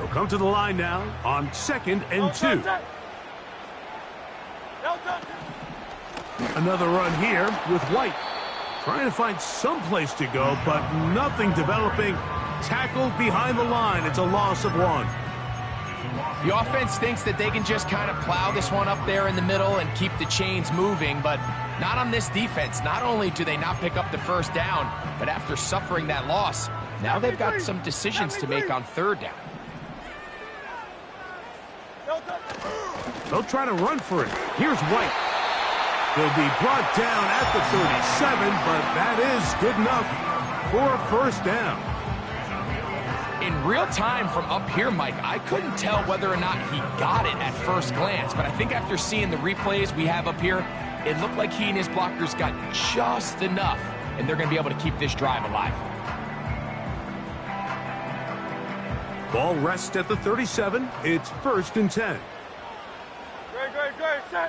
They'll come to the line now on 2nd and 2. Another run here with White. Trying to find some place to go, but nothing developing. Tackled behind the line. It's a loss of 1. The offense thinks that they can just kind of plow this one up there in the middle and keep the chains moving, but not on this defense. Not only do they not pick up the first down, but after suffering that loss, now they've got some decisions to make on 3rd down. They'll try to run for it. Here's White. He'll be brought down at the 37, but that is good enough for a first down. In real time from up here, Mike, I couldn't tell whether or not he got it at first glance, but I think after seeing the replays we have up here, it looked like he and his blockers got just enough, and they're going to be able to keep this drive alive. Ball rests at the 37. It's 1st and 10.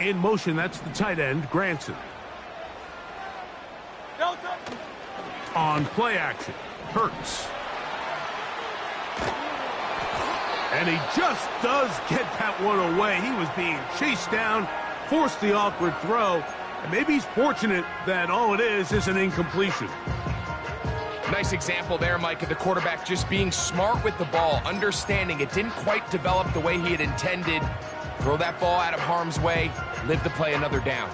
In motion, that's the tight end, Granson. On play action, Hurts. And he just does get that one away. He was being chased down, forced the awkward throw, and maybe he's fortunate that all it is an incompletion. Nice example there, Mike, of the quarterback just being smart with the ball, understanding it didn't quite develop the way he had intended. Throw that ball out of harm's way, live to play another down.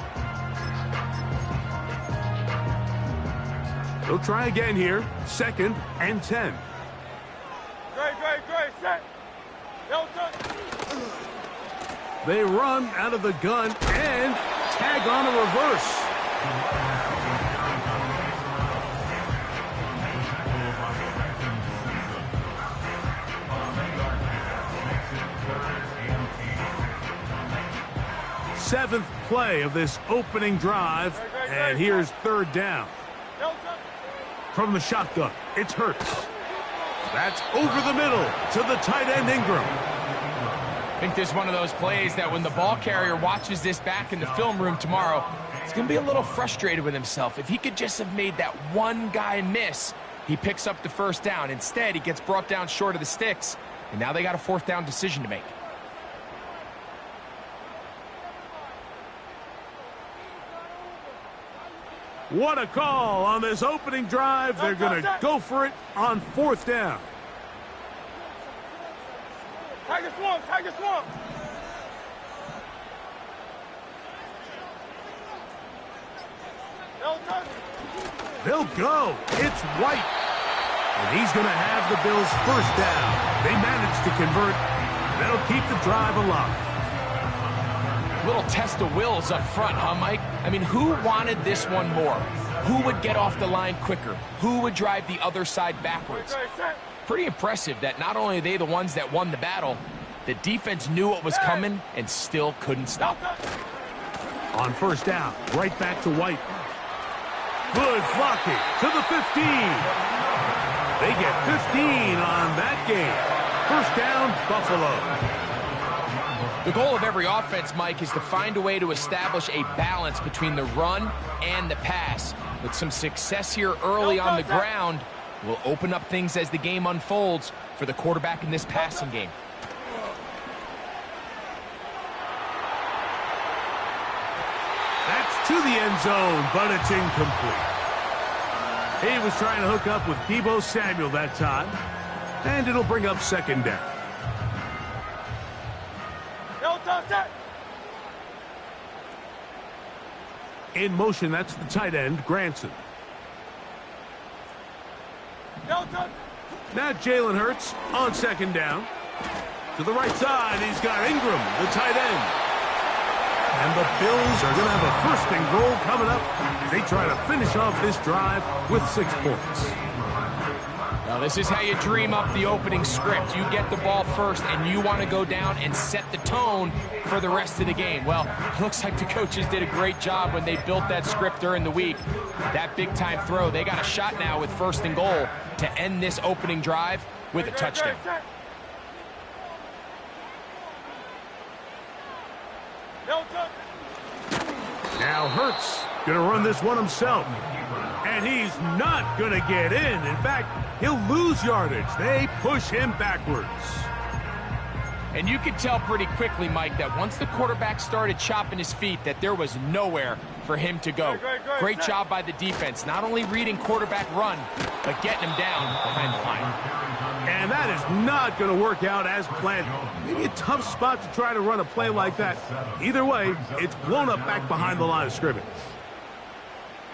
They'll try again here, 2nd and 10. Great, set. They run out of the gun and tag on a reverse. Seventh play of this opening drive, and here's 3rd down. From the shotgun, it's Hurts. That's over the middle to the tight end Ingram. I think this is one of those plays that when the ball carrier watches this back in the film room tomorrow, he's going to be a little frustrated with himself. If he could just have made that one guy miss, he picks up the first down. Instead, he gets brought down short of the sticks, and now they got a 4th down decision to make. What a call on this opening drive. They're going to go for it on 4th down. Tiger swamp. They'll go. It's White. And he's going to have the Bills' first down. They managed to convert. That'll keep the drive alive. Little test of wills up front, huh, Mike? I mean, who wanted this one more? Who would get off the line quicker? Who would drive the other side backwards? Pretty impressive that not only are they the ones that won the battle, the defense knew what was coming and still couldn't stop it. On 1st down, right back to White. Good blocking to the 15. They get 15 on that game. 1st down, Buffalo. The goal of every offense, Mike, is to find a way to establish a balance between the run and the pass. With some success here early on the ground, will open up things as the game unfolds for the quarterback in this passing game. That's to the end zone, but it's incomplete. He was trying to hook up with Deebo Samuel that time, and it'll bring up 2nd down. In motion, that's the tight end, Granson. Now Jalen Hurts on 2nd down. To the right side, he's got Ingram, the tight end. And the Bills are going to have a 1st and goal coming up as they try to finish off this drive with 6 points. Now, this is how you dream up the opening script. You get the ball first, and you want to go down and set the tone for the rest of the game. Well, it looks like the coaches did a great job when they built that script during the week. That big-time throw, they got a shot now with 1st and goal to end this opening drive with a touchdown. Now Hurts going to run this one himself. And he's not going to get in. In fact, he'll lose yardage. They push him backwards. And you could tell pretty quickly, Mike, that once the quarterback started chopping his feet, that there was nowhere for him to go. Great job by the defense, not only reading quarterback run, but getting him down behind the line. And that is not going to work out as planned. Maybe a tough spot to try to run a play like that. Either way, it's blown up back behind the line of scrimmage.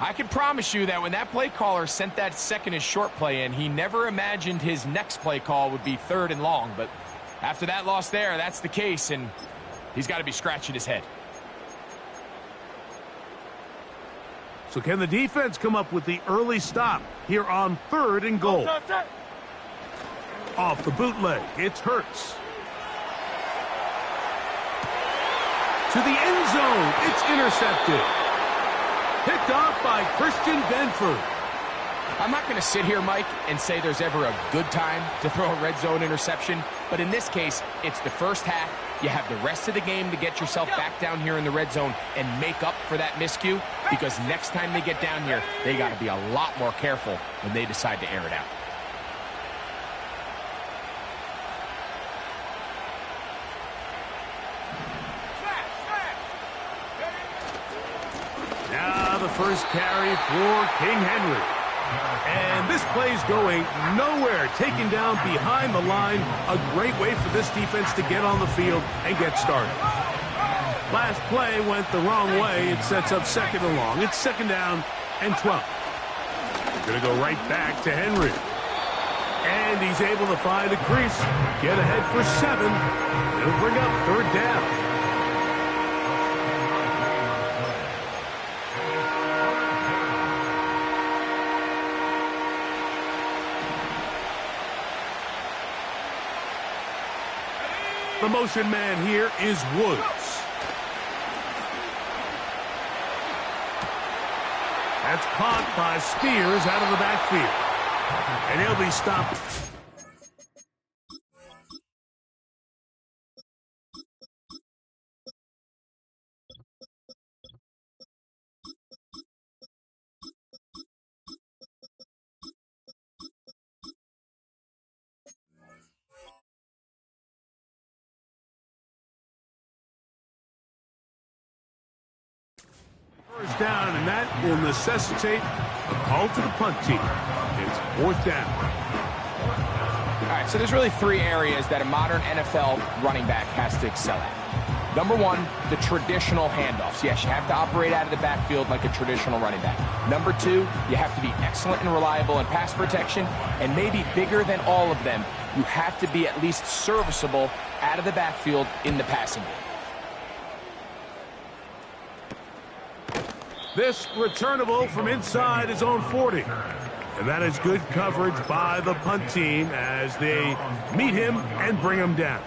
I can promise you that when that play caller sent that second and short play in, he never imagined his next play call would be 3rd and long. But after that loss there, that's the case, and he's got to be scratching his head. So can the defense come up with the early stop here on 3rd and goal? Off the bootleg, it's Hurts. To the end zone, it's intercepted. Picked off by Christian Benford. I'm not going to sit here, Mike, and say there's ever a good time to throw a red zone interception, but in this case, it's the first half. You have the rest of the game to get yourself back down here in the red zone and make up for that miscue, because next time they get down here, they got to be a lot more careful when they decide to air it out. Now the first carry for King Henry. And this play's going nowhere. Taken down behind the line. A great way for this defense to get on the field and get started. Last play went the wrong way. It sets up 2nd and long. It's 2nd down and 12. Going to go right back to Henry. And he's able to find a crease. Get ahead for 7. It'll bring up 3rd down. The motion man here is Woods. That's caught by Spears out of the backfield. And he'll be stopped. First down, and that will necessitate a call to the punt team. It's 4th down. All right, so there's really 3 areas that a modern NFL running back has to excel at. Number 1, the traditional handoffs. Yes, you have to operate out of the backfield like a traditional running back. Number 2, you have to be excellent and reliable in pass protection, and maybe bigger than all of them, you have to be at least serviceable out of the backfield in the passing game. This returnable from inside his own 40. And that is good coverage by the punt team as they meet him and bring him down.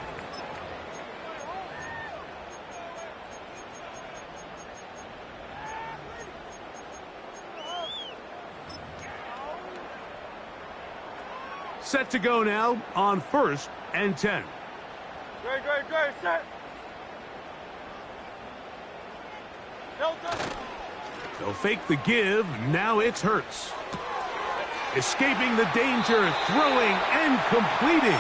Set to go now on 1st and 10. Great, set. Delta. They'll fake the give. Now it's Hurts. Escaping the danger, throwing and completing.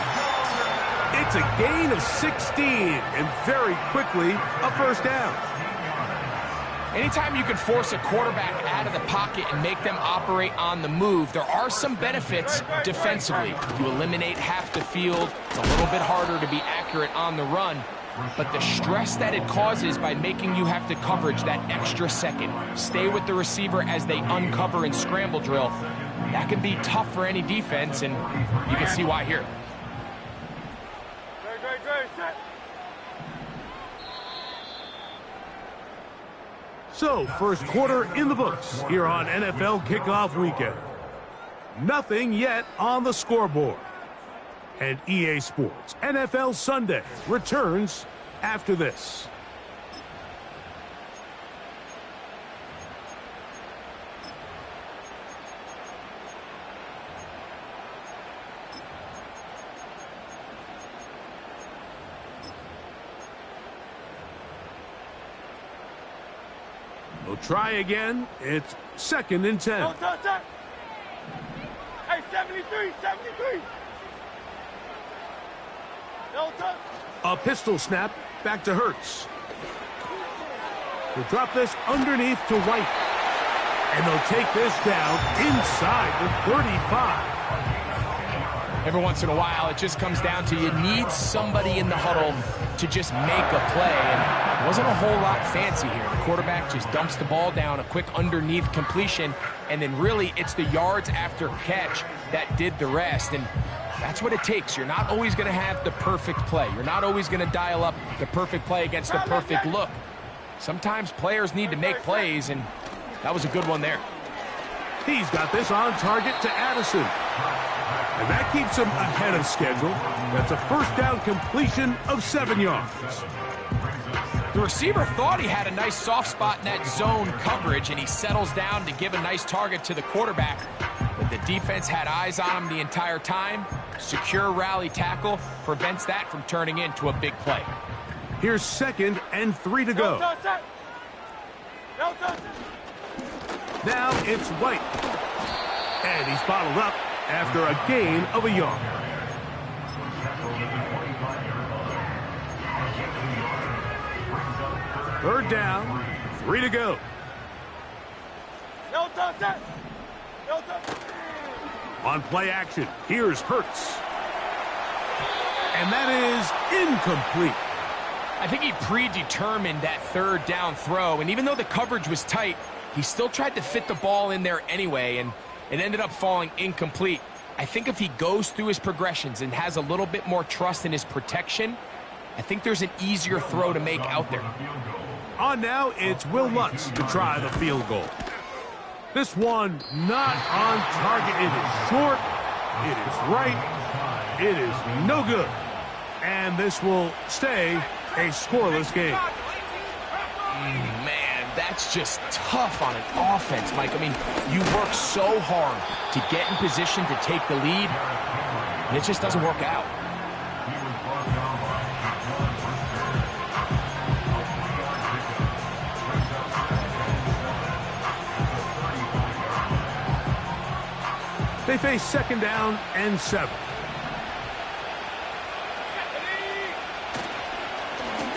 It's a gain of 16, and very quickly, a 1st down. Anytime you can force a quarterback out of the pocket and make them operate on the move, there are some benefits defensively. You eliminate half the field. It's a little bit harder to be accurate on the run. But the stress that it causes by making you have to coverage that extra second, stay with the receiver as they uncover and scramble drill, that can be tough for any defense, and you can see why here. Great, set. So, first quarter in the books here on NFL Kickoff Weekend. Nothing yet on the scoreboard. And EA Sports NFL Sunday returns after this. We'll try again. It's 2nd and 10. Hey, 73. A pistol snap back to Hurts. We'll drop this underneath to White. And they'll take this down inside the 35. Every once in a while, it just comes down to you need somebody in the huddle to just make a play. And it wasn't a whole lot fancy here. The quarterback just dumps the ball down, a quick underneath completion, and then really it's the yards after catch that did the rest. And that's what it takes. You're not always going to have the perfect play. You're not always going to dial up the perfect play against the perfect look. Sometimes players need to make plays, and that was a good one there. He's got this on target to Addison. And that keeps him ahead of schedule. That's a first down completion of 7 yards. The receiver thought he had a nice soft spot in that zone coverage, and he settles down to give a nice target to the quarterback. But the defense had eyes on him the entire time. Secure rally tackle prevents that from turning into a big play. Here's 2nd and 3 to go. Now it's White. And he's bottled up after a gain of a yard. Third down, 3 to go. On play action, here's Hurts. And that is incomplete. I think he predetermined that third down throw, and even though the coverage was tight, he still tried to fit the ball in there anyway, and it ended up falling incomplete. I think if he goes through his progressions and has a little bit more trust in his protection, I think there's an easier throw to make out there. On now, it's Will Lutz to try the field goal. This one not on target. It is short. It is right. It is no good. And this will stay a scoreless game. Man, that's just tough on an offense, Mike. I mean, you work so hard to get in position to take the lead, and it just doesn't work out. They face 2nd down and 7.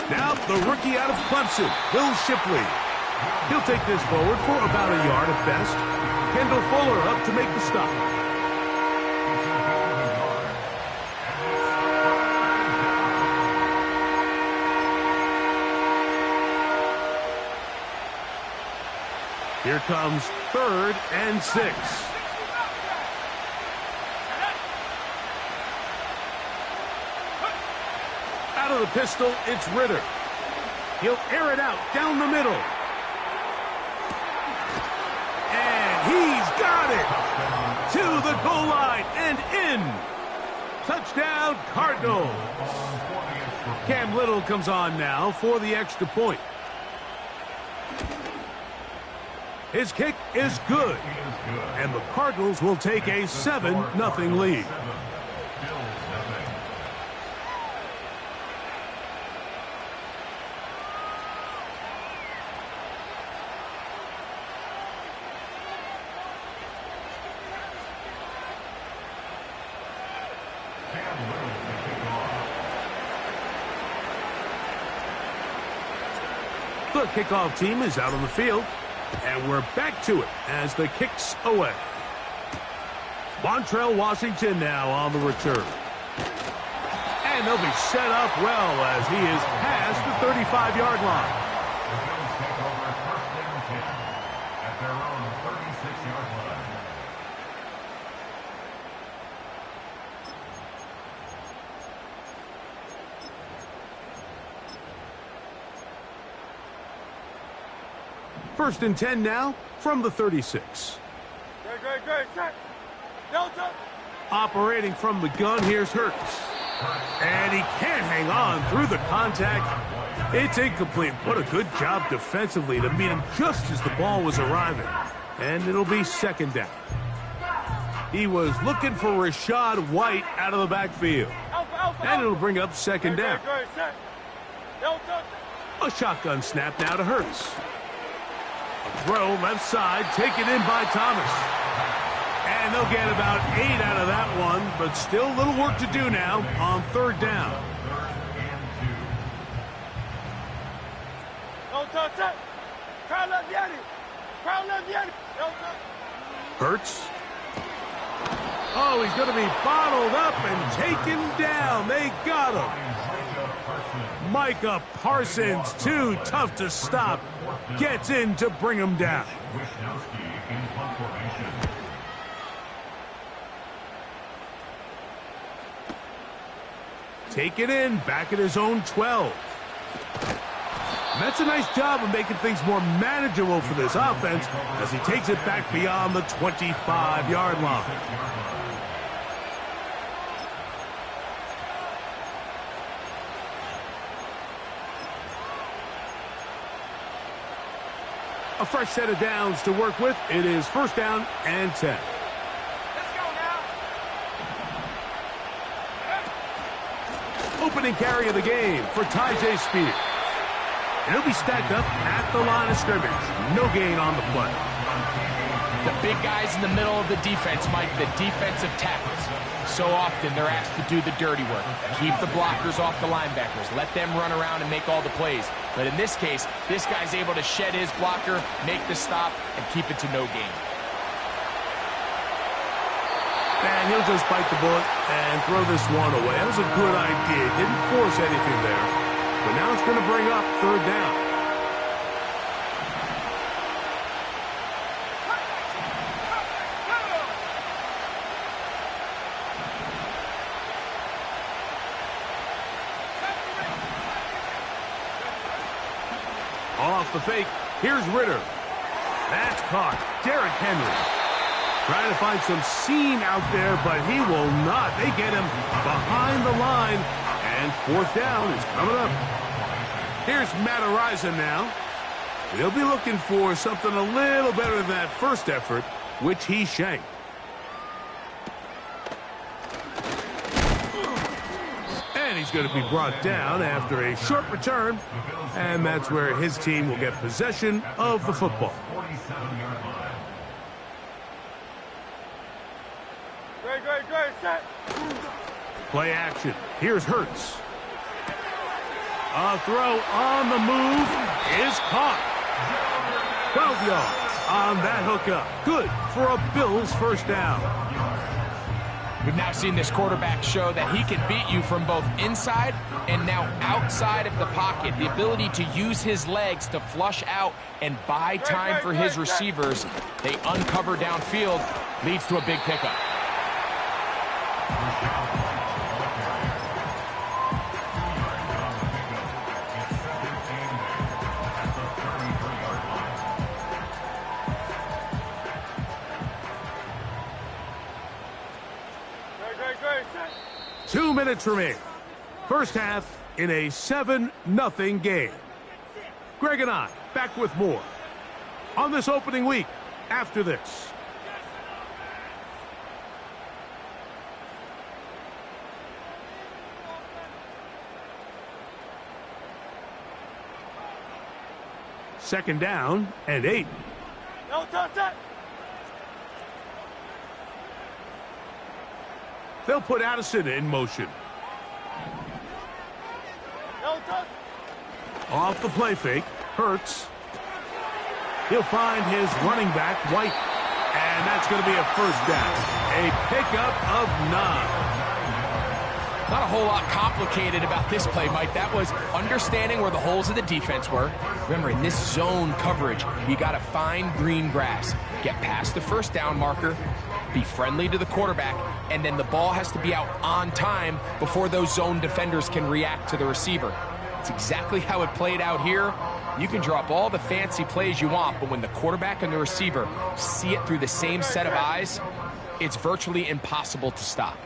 Now the rookie out of Clemson, Will Shipley. He'll take this forward for about a yard at best. Kendall Fuller up to make the stop. Here comes 3rd and 6. Out of the pistol, it's Ritter. He'll air it out down the middle. And he's got it! To the goal line and in! Touchdown, Cardinals! Cam Little comes on now for the extra point. His kick is good. And the Cardinals will take a 7-0 lead. The kickoff team is out on the field, and we're back to it as the kick's away. Montrell Washington now on the return. And they'll be set up well as he is past the 35-yard line. At their own 36-yard line. First and 10 now from the 36. Great, set. Delta. Operating from the gun, here's Hurts. And he can't hang on through the contact. It's incomplete. What a good job defensively to meet him just as the ball was arriving. And it'll be 2nd down. He was looking for Rachaad White out of the backfield. And it'll bring up 2nd down. A shotgun snap now to Hurts. A throw left side, taken in by Thomas. And And they'll get about 8 out of that one, but still a little work to do now on third down. No touch it. Crowd left Yeti. Crowd left Yeti. No touch. Hurts. Oh, he's going to be bottled up and taken down. They got him. Micah Parsons, too tough to stop, gets in to bring him down. Take it in, back at his own 12. And that's a nice job of making things more manageable for this offense as he takes it back beyond the 25-yard line. A fresh set of downs to work with. It is first down and 10. Let's go now. Opening carry of the game for Tyjae Spears. And he'll be stacked up at the line of scrimmage. No gain on the play. The big guys in the middle of the defense, Mike, the defensive tackles. So often they're asked to do the dirty work. Keep the blockers off the linebackers. Let them run around and make all the plays. But in this case, this guy's able to shed his blocker, make the stop, and keep it to no gain. And he'll just bite the bullet and throw this one away. That was a good idea. Didn't force anything there. But now it's going to bring up third down. Off the fake. Here's Ritter. That's caught. Derrick Henry. Trying to find some seam out there, but he will not. They get him behind the line, and fourth down is coming up. Here's Matt Araiza now. He'll be looking for something a little better than that first effort, which he shanked. And he's going to be brought down after a short return, and that's where his team will get possession of the football. Great, set. Play action. Here's Hurts. A throw on the move is caught. 12 yards on that hookup. Good for a Bills first down. We've now seen this quarterback show that he can beat you from both inside and now outside of the pocket. The ability to use his legs to flush out and buy time for his receivers. They uncover downfield, leads to a big pickup. Set. 2 minutes remain. First half in a 7-0 game. Greg and I back with more on this opening week after this. Second down and 8. No touch it. They'll put Addison in motion. No touch. Off the play fake, Hurts. He'll find his running back, White. And that's going to be a first down. A pickup of 9. Not a whole lot complicated about this play, Mike. That was understanding where the holes of the defense were. Remember, in this zone coverage, you got to find green grass. Get past the first down marker, be friendly to the quarterback, and then the ball has to be out on time before those zone defenders can react to the receiver. It's exactly how it played out here. You can draw up all the fancy plays you want, but when the quarterback and the receiver see it through the same set of eyes, it's virtually impossible to stop.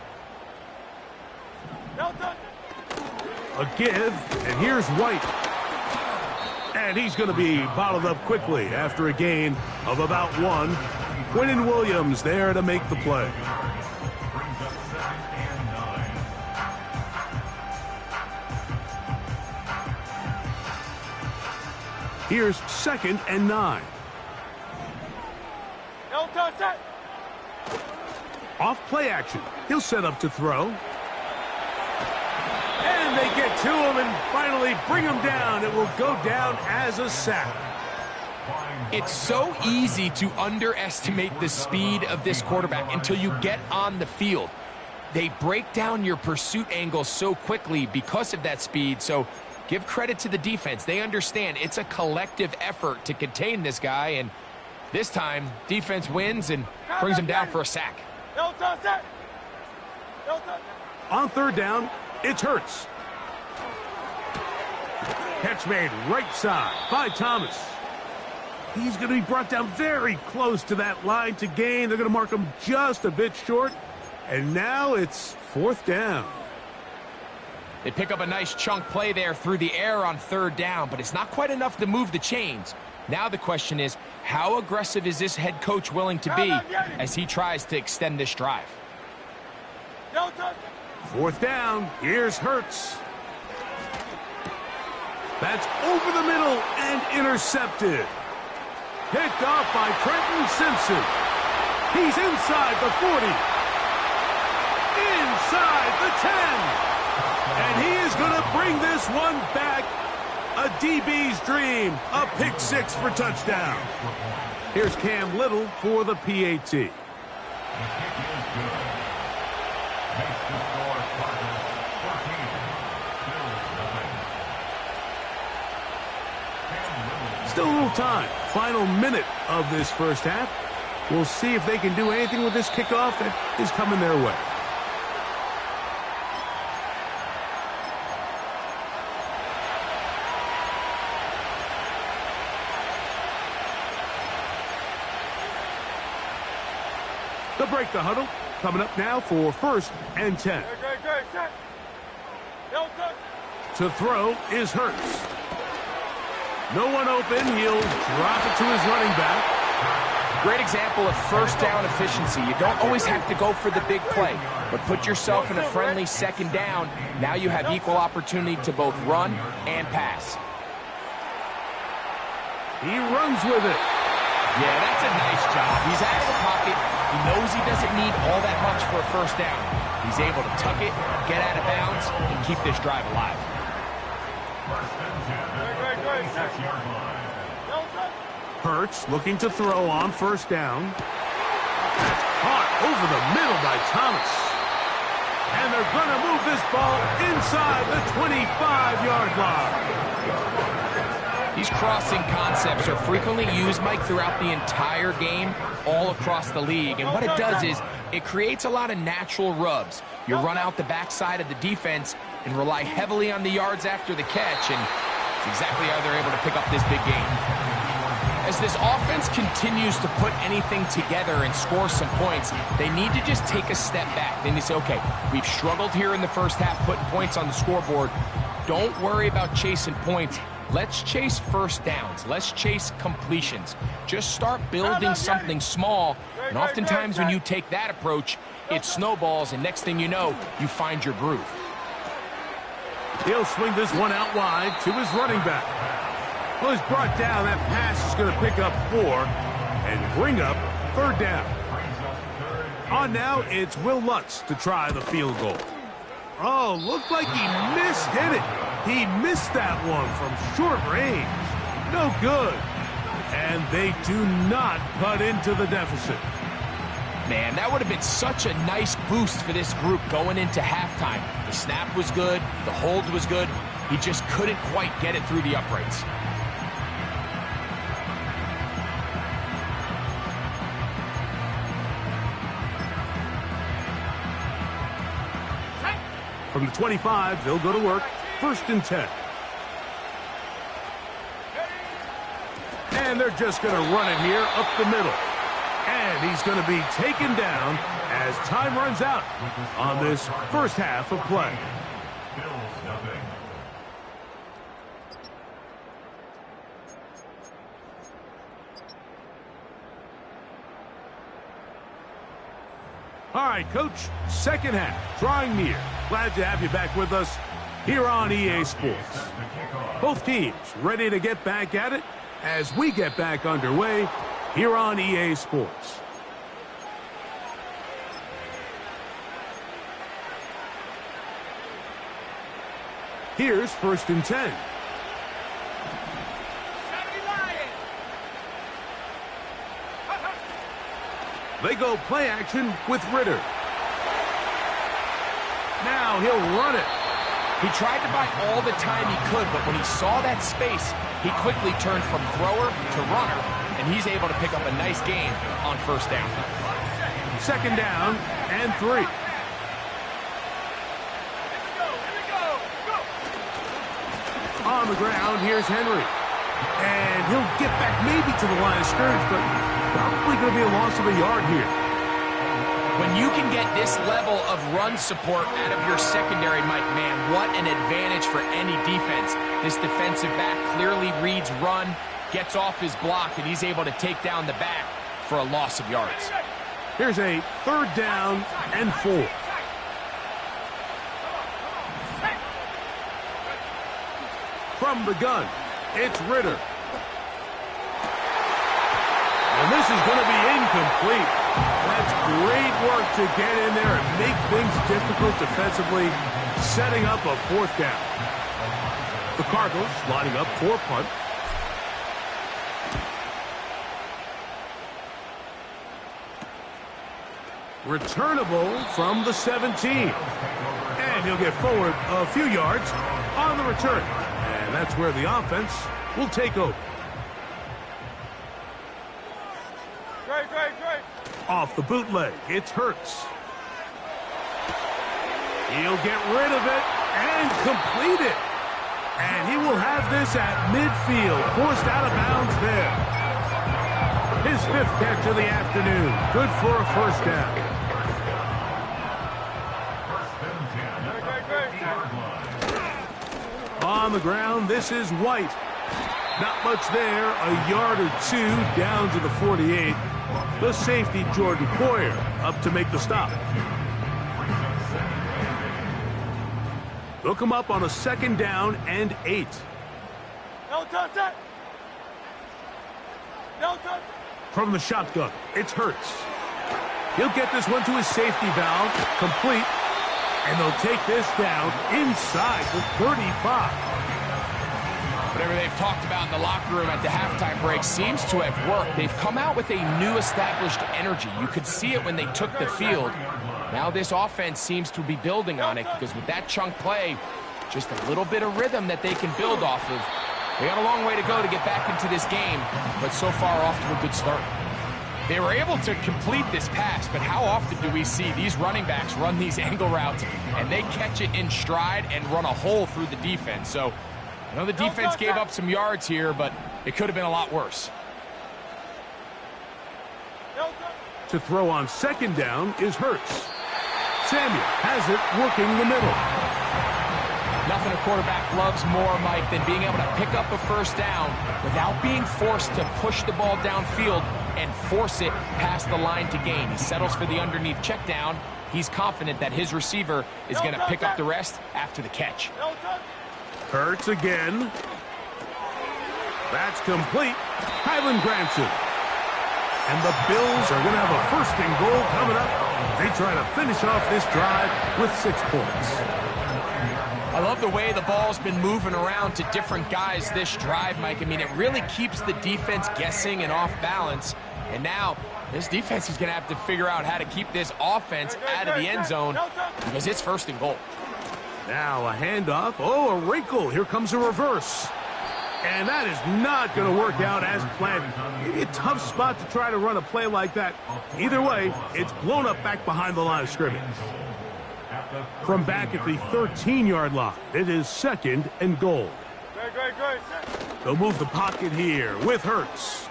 No touch. A give, and here's White. And he's going to be bottled up quickly after a gain of about 1. Quinnen Williams there to make the play. Here's second and 9. No touch it. Off play action. He'll set up to throw. And they get to him and finally bring him down. It will go down as a sack. It's so easy to underestimate the speed of this quarterback until you get on the field. They break down your pursuit angle so quickly because of that speed, so give credit to the defense. They understand it's a collective effort to contain this guy, and this time, defense wins and brings him down for a sack. On third down, it's Hurts. Catch made right side by Thomas. He's going to be brought down very close to that line to gain. They're going to mark him just a bit short. And now it's fourth down. They pick up a nice chunk play there through the air on third down, but it's not quite enough to move the chains. Now the question is, how aggressive is this head coach willing to be as he tries to extend this drive? Fourth down, here's Hurts. That's over the middle and intercepted. Picked off by Trenton Simpson. He's inside the 40. Inside the 10. And he is going to bring this one back. A DB's dream. A pick six for touchdown. Here's Cam Little for the PAT. Still a little time. Final minute of this first half. We'll see if they can do anything with this kickoff that is coming their way. They'll break the huddle. Coming up now for first and 10. To throw is Hurts. No one open. He'll drop it to his running back. Great example of first down efficiency. You don't always have to go for the big play, but put yourself in a friendly second down. Now you have equal opportunity to both run and pass. He runs with it. Yeah, that's a nice job. He's out of the pocket. He knows he doesn't need all that much for a first down. He's able to tuck it, get out of bounds, and keep this drive alive. Hurts looking to throw on first down. That's caught over the middle by Thomas. And they're going to move this ball inside the 25-yard line. These crossing concepts are frequently used, Mike, throughout the entire game, all across the league. And what it does is it creates a lot of natural rubs. You run out the backside of the defense and rely heavily on the yards after the catch, and it's exactly how they're able to pick up this big game. As this offense continues to put anything together and score some points, they need to just take a step back. Then they say, okay, we've struggled here in the first half putting points on the scoreboard. Don't worry about chasing points. Let's chase first downs. Let's chase completions. Just start building something small, and oftentimes when you take that approach, it snowballs, and next thing you know, you find your groove. He'll swing this one out wide to his running back. Well, he's brought down. That pass is going to pick up 4 and bring up third down. On now, it's Will Lutz to try the field goal. Oh, looked like he hit it. He missed that one from short range. No good. And they do not cut into the deficit. Man, that would have been such a nice boost for this group going into halftime. The snap was good. The hold was good. He just couldn't quite get it through the uprights. From the 25, they'll go to work. First and 10. And they're just going to run it here up the middle. And he's going to be taken down as time runs out on this first half of play. All right, Coach, second half, drawing near. Glad to have you back with us here on EA Sports. Both teams ready to get back at it as we get back underway here on EA Sports. Here's 1st and 10. They go play action with Ritter. Now he'll run it. He tried to buy all the time he could, but when he saw that space, he quickly turned from thrower to runner, and he's able to pick up a nice gain on 1st down. 2nd down and 3. On the ground, here's Henry. And he'll get back maybe to the line of scrimmage, but probably going to be a loss of a yard here. When you can get this level of run support out of your secondary, Mike, man, what an advantage for any defense. This defensive back clearly reads run, gets off his block, and he's able to take down the back for a loss of yards. Here's a 3rd down and 4. From the gun, it's Ritter. And this is going to be incomplete. That's great work to get in there and make things difficult defensively, setting up a 4th down. The Cardinals lining up for punt. Returnable from the 17. And he'll get forward a few yards on the return. And that's where the offense will take over. Great. Off the bootleg, it's Hurts. He'll get rid of it and complete it. And he will have this at midfield, forced out of bounds there. His 5th catch of the afternoon, good for a 1st down. On the ground, this is White. Not much there, a yard or 2 down to the 48. The safety, Jordan Poyer, up to make the stop. Look him up on a 2nd down and 8. No touch that. No touch. From the shotgun, it's Hurts. He'll get this one to his safety valve, complete, and they'll take this down inside the 35. Whatever they've talked about in the locker room at the halftime break seems to have worked. They've come out with a new established energy. You could see it when they took the field. Now this offense seems to be building on it because with that chunk play, just a little bit of rhythm that they can build off of. They got a long way to go to get back into this game, but so far off to a good start. They were able to complete this pass, but how often do we see these running backs run these angle routes and they catch it in stride and run a hole through the defense? So I know the defense gave up some yards here, but it could have been a lot worse. To throw on 2nd down is Hurts. Samuel has it working the middle. Nothing a quarterback loves more, Mike, than being able to pick up a 1st down without being forced to push the ball downfield and force it past the line to gain. He settles for the underneath check down. He's confident that his receiver is going to pick up the rest after the catch. Hurts again. That's complete. Kylen Granson. And the Bills are going to have a 1st and goal coming up. They try to finish off this drive with 6 points. I love the way the ball's been moving around to different guys this drive, Mike. I mean, it really keeps the defense guessing and off balance. And now this defense is going to have to figure out how to keep this offense out of the end zone because it's 1st and goal. Now a handoff. Oh, a wrinkle. Here comes a reverse. And that is not going to work out as planned. Maybe a tough spot to try to run a play like that. Either way, it's blown up back behind the line of scrimmage. From back at the 13-yard line, it is 2nd and goal. Great. They'll move the pocket here with Hurts.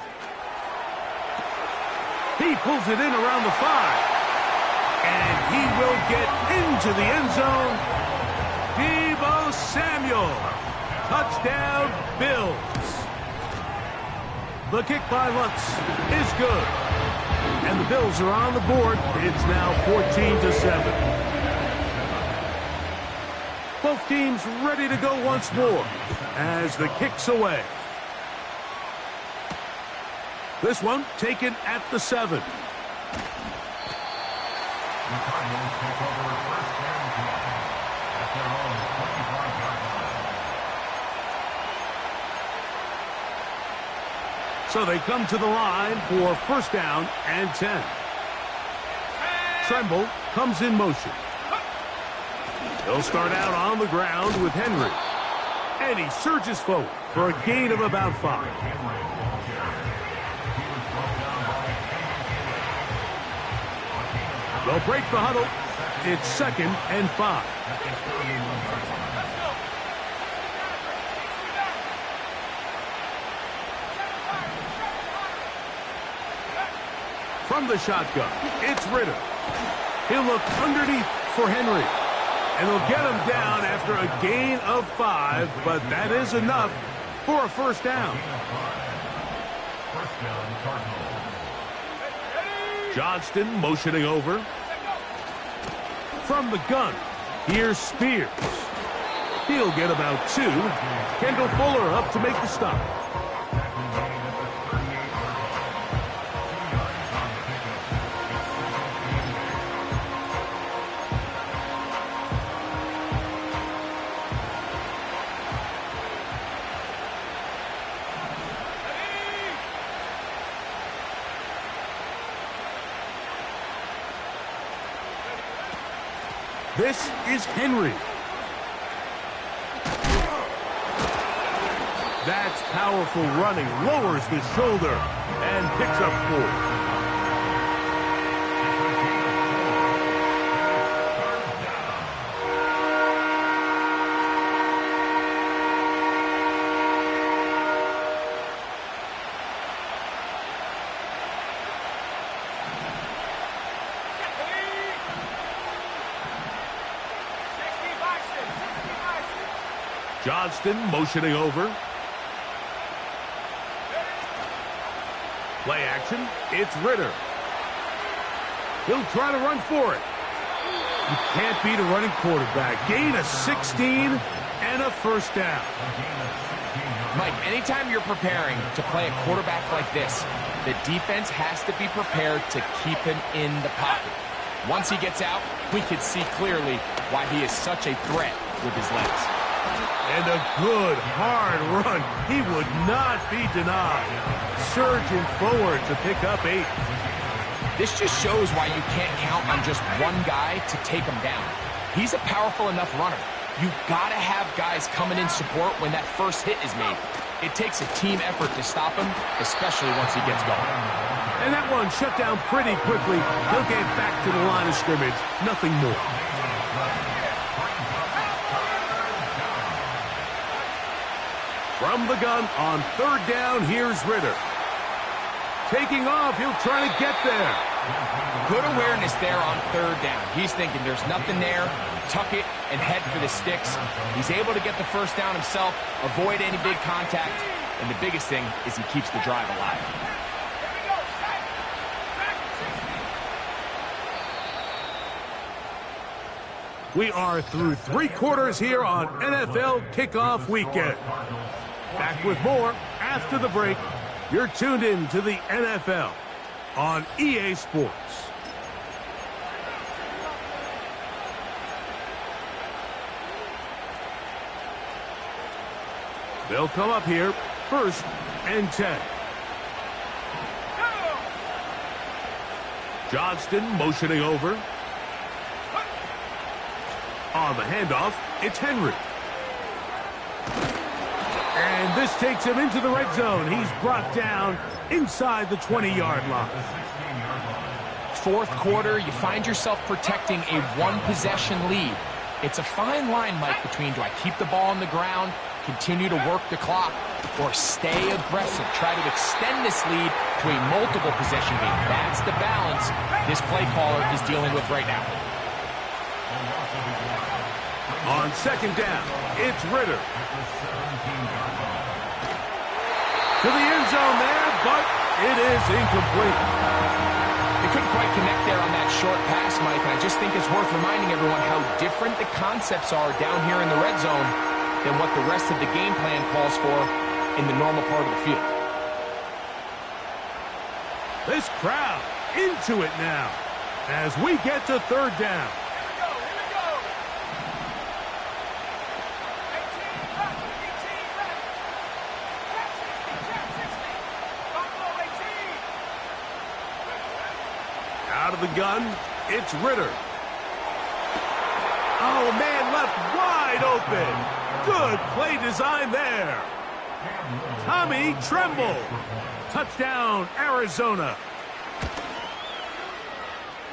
He pulls it in around the 5. And he will get into the end zone. Deebo Samuel. Touchdown, Bills. The kick by Lutz is good. And the Bills are on the board. It's now 14-7. Both teams ready to go once more as the kick's away. This one taken at the 7. So they come to the line for first down and 10. Tremble comes in motion. He'll start out on the ground with Henry. And he surges forward for a gain of about 5. They'll break the huddle. It's 2nd and 5. From the shotgun, it's Ritter. He'll look underneath for Henry. And they'll get him down after a gain of 5, but that is enough for a first down. Johnston motioning over. From the gun, here's Spears. He'll get about 2. Kendall Fuller up to make the stop. This is Henry. That's powerful running. Lowers the shoulder and picks up 4. Johnston motioning over. Play action. It's Ritter. He'll try to run for it. You can't beat a running quarterback. Gain of 16 and a first down. Mike, anytime you're preparing to play a quarterback like this, the defense has to be prepared to keep him in the pocket. Once he gets out, we can see clearly why he is such a threat with his legs. And a good, hard run. He would not be denied. Surging forward to pick up 8. This just shows why you can't count on just one guy to take him down. He's a powerful enough runner. You gotta have guys coming in support when that first hit is made. It takes a team effort to stop him, especially once he gets going. And that one shut down pretty quickly. He'll get back to the line of scrimmage. Nothing more. From the gun on 3rd down, here's Ritter. Taking off, he'll try to get there. Good awareness there on 3rd down. He's thinking there's nothing there, tuck it, and head for the sticks. He's able to get the first down himself, avoid any big contact, and the biggest thing is he keeps the drive alive. We are through 3 quarters here on NFL Kickoff Weekend. Back with more after the break. You're tuned in to the NFL on EA Sports. They'll come up here, 1st and 10. Johnston motioning over. On the handoff, it's Henry. And this takes him into the red zone. He's brought down inside the 20-yard line. 4th quarter, you find yourself protecting a 1-possession lead. It's a fine line, Mike, between do I keep the ball on the ground, continue to work the clock, or stay aggressive, try to extend this lead to a multiple-possession game. That's the balance this play caller is dealing with right now. On 2nd down, it's Ritter. To the end zone there, but it is incomplete. They couldn't quite connect there on that short pass, Mike, and I just think it's worth reminding everyone how different the concepts are down here in the red zone than what the rest of the game plan calls for in the normal part of the field. This crowd into it now as we get to 3rd down. the gun. It's Ritter. Oh, man, left wide open. Good play design there. Tommy Tremble. Touchdown, Arizona.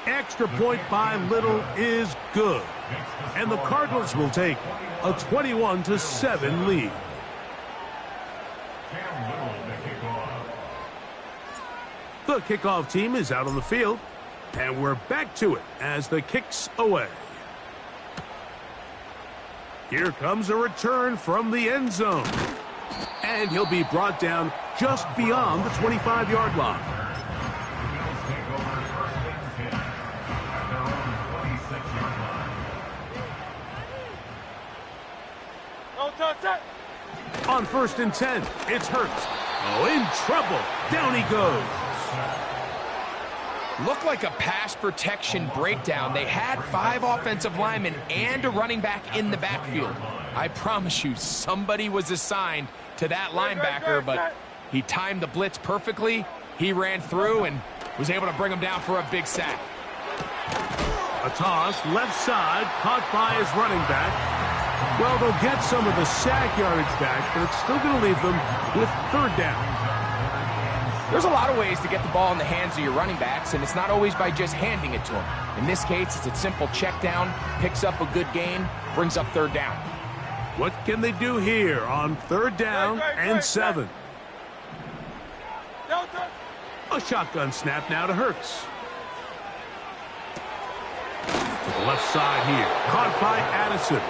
Extra point by Little is good. And the Cardinals will take a 21-7 lead. The kickoff team is out on the field, and we're back to it as the kick's away. Here comes a return from the end zone. And he'll be brought down just beyond the 25-yard line. On 1st and 10, it's Hurts. Oh, in trouble. Down he goes. Looked like a pass protection breakdown. They had 5 offensive linemen and a running back in the backfield. I promise you, somebody was assigned to that linebacker, but he timed the blitz perfectly. He ran through and was able to bring him down for a big sack. A toss, left side, caught by his running back. Well, they'll get some of the sack yardage back, but it's still going to leave them with 3rd down. There's a lot of ways to get the ball in the hands of your running backs, and it's not always by just handing it to them. In this case, it's a simple check down, picks up a good gain, brings up 3rd down. What can they do here on 3rd down and 7? A shotgun snap now to Hurts. To the left side here, caught by Addison.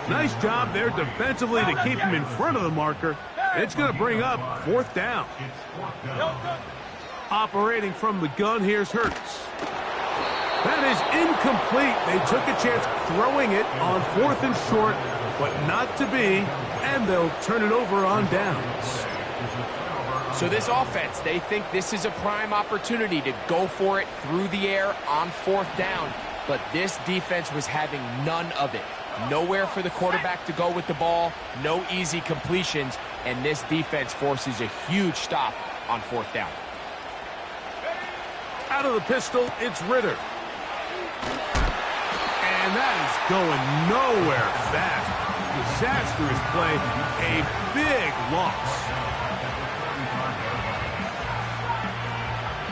Nice job there defensively to keep him in front of the marker. It's going to bring up 4th down. Operating from the gun, here's Hurts. That is incomplete. They took a chance throwing it on 4th and short, but not to be, and they'll turn it over on downs. So this offense, they think this is a prime opportunity to go for it through the air on 4th down, but this defense was having none of it. Nowhere for the quarterback to go with the ball, no easy completions, and this defense forces a huge stop on 4th down. Out of the pistol, it's Ritter. And that is going nowhere fast. Disastrous play, a big loss.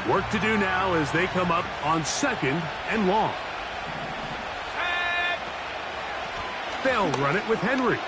Work to do now as they come up on 2nd and long. They'll run it with Henry.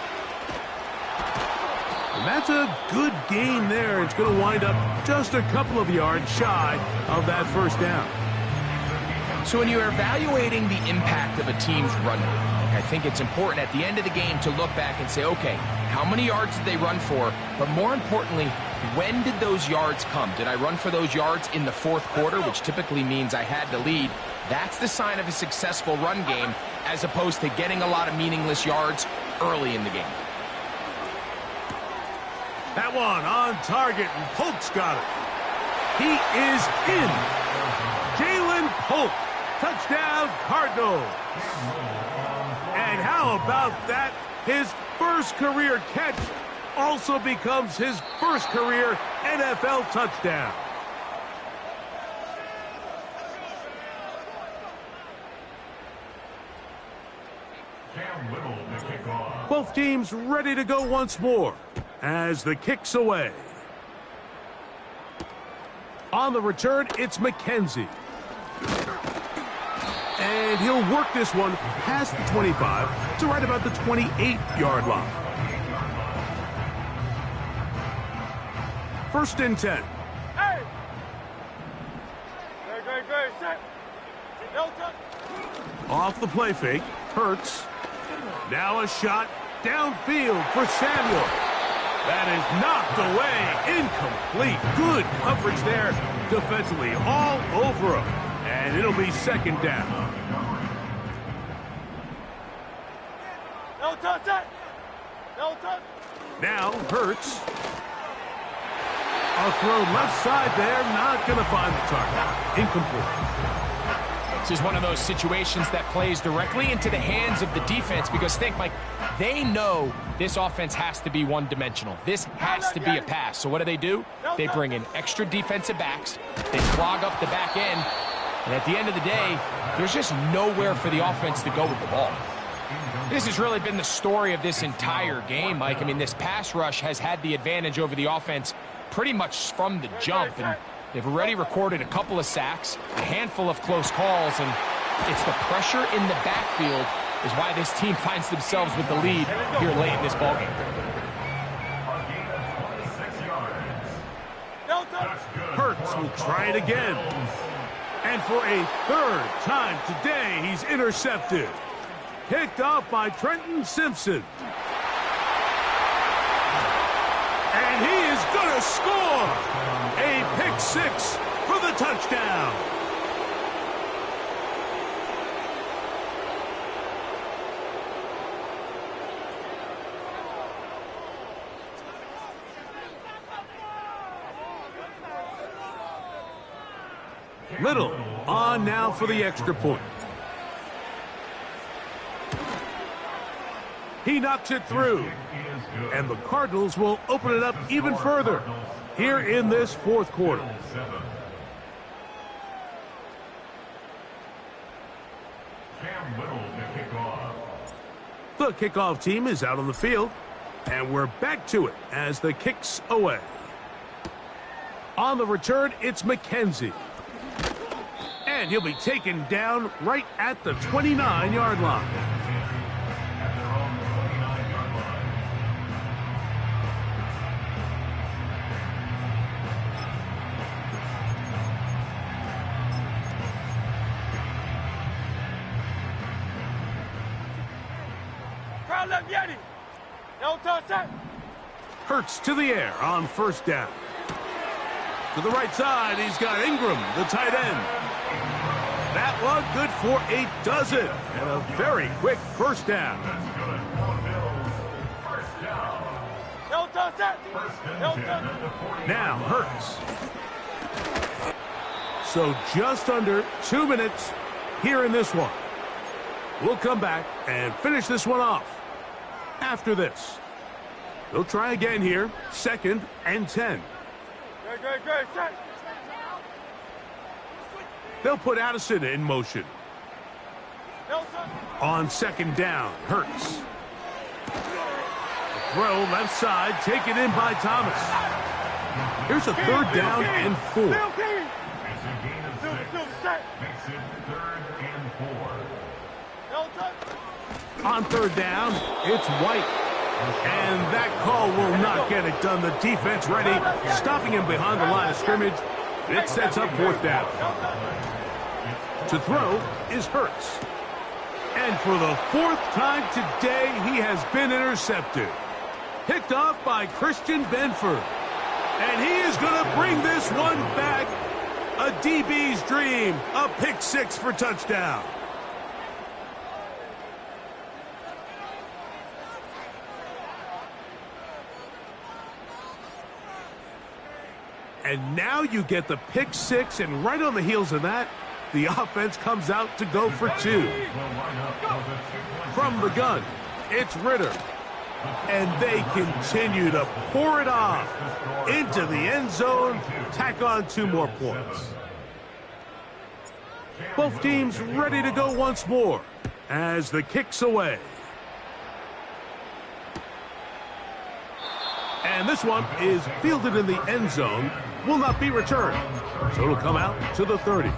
And that's a good gain there. It's going to wind up just a couple of yards shy of that 1st down. So when you're evaluating the impact of a team's run game, I think it's important at the end of the game to look back and say, okay, how many yards did they run for? But more importantly, when did those yards come? Did I run for those yards in the 4th quarter, which typically means I had the lead? That's the sign of a successful run game, as opposed to getting a lot of meaningless yards early in the game. That one on target, and Polk's got it. He is in. Jalen Polk, touchdown Cardinals. And how about that? His first career catch also becomes his first career NFL touchdown. Both teams ready to go once more as the kick's away. On the return, it's McKenzie. And he'll work this one past the 25 to right about the 28-yard line. 1st and 10. Hey! Great. Set. No touch. Off the play fake, Hurts. Now a shot downfield for Samuel. That is knocked away. Incomplete. Good coverage there defensively all over him. And it'll be 2nd down. No touch that. No touch. Now Hurts. A throw left side there. Not going to find the target. Incomplete. This is one of those situations that plays directly into the hands of the defense because think, Mike, they know this offense has to be one-dimensional. This has to be a pass. So what do? They bring in extra defensive backs. They clog up the back end, And at the end of the day, there's just nowhere for the offense to go with the ball. This has really been the story of this entire game, Mike. I mean, this pass rush has had the advantage over the offense pretty much from the jump. And they've already recorded a couple of sacks, a handful of close calls, and it's the pressure in the backfield is why this team finds themselves with the lead here late in this ballgame. Hurts will try it again. And for a third time today, he's intercepted. Picked off by Trenton Simpson. And he is going to score. A pick six for the touchdown. Little on now for the extra point. He knocks it through. And the Cardinals will open it up even further here in this fourth quarter. The kickoff team is out on the field. And we're back to it as the kick's away. On the return, it's McKenzie. And he'll be taken down right at the 29-yard line. Hurts to the air on first down. To the right side, he's got Ingram, the tight end. That one good for a dozen. And a very quick first down. Now Hurts. So just under 2 minutes here in this one. We'll come back and finish this one off after this. They'll try again here. 2nd and 10. They'll put Addison in motion. On 2nd down, Hurts. Throw left side, taken in by Thomas. Here's a 3rd down and 4. On 3rd down, it's White. And that call will not get it done. The defense ready, stopping him behind the line of scrimmage. It sets up 4th down. To throw is Hurts. And for the 4th time today, he has been intercepted. Picked off by Christian Benford. And he is going to bring this one back. A DB's dream. A pick six for touchdown. And now you get the pick six, and right on the heels of that, the offense comes out to go for 2. From the gun, it's Ritter. And they continue to pour it off into the end zone, tack on 2 more points. Both teams ready to go once more as the kick's away. And this one is fielded in the end zone, will not be returned. So it'll come out to the 30.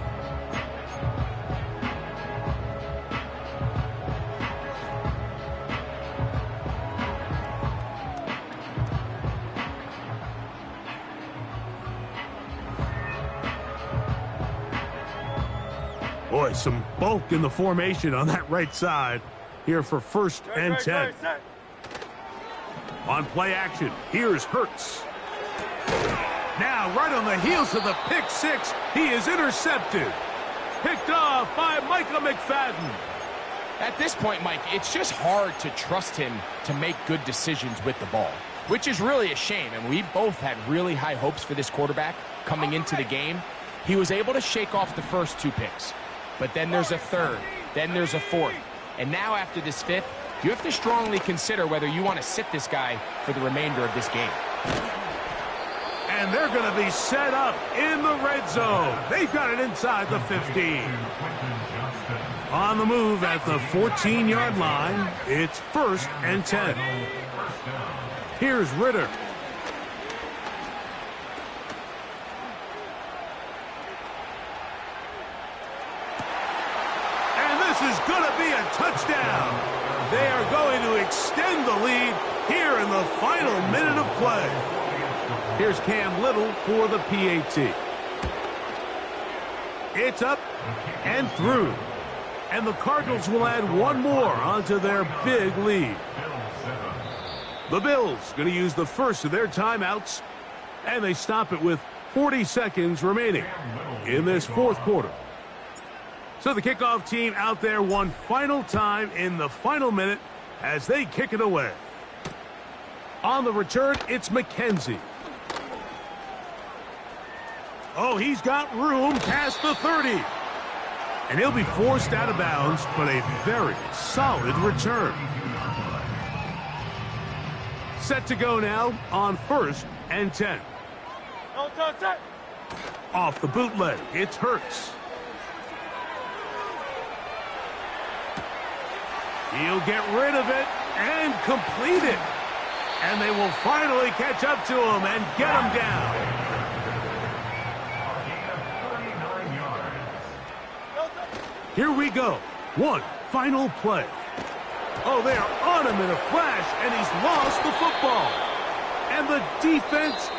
Boy, some bulk in the formation on that right side here for 1st and 10. On play action, here's Hurts. Now, right on the heels of the pick six, he is intercepted. Picked off by Micah McFadden. At this point, Mike, it's just hard to trust him to make good decisions with the ball, which is really a shame. And we both had really high hopes for this quarterback coming into the game. He was able to shake off the first 2 picks. But then there's a 3rd, then there's a 4th. And now after this 5th, you have to strongly consider whether you want to sit this guy for the remainder of this game. And they're going to be set up in the red zone. They've got it inside the 15. On the move at the 14-yard line, it's 1st and 10. Here's Ritter. And this is going to be a touchdown. They are going to extend the lead here in the final minute of play. Here's Cam Little for the PAT. It's up and through. And the Cardinals will add one more onto their big lead. The Bills going to use the first of their timeouts, and they stop it with 40 seconds remaining in this 4th quarter. So the kickoff team out there one final time in the final minute as they kick it away. On the return, it's McKenzie. Oh, he's got room past the 30. And he'll be forced out of bounds, but a very solid return. Set to go now on 1st and 10. Off the bootleg, it's Hurts. He'll get rid of it and complete it. And they will finally catch up to him and get him down. Here we go. One final play. Oh, they are on him in a flash, and he's lost the football. And the defense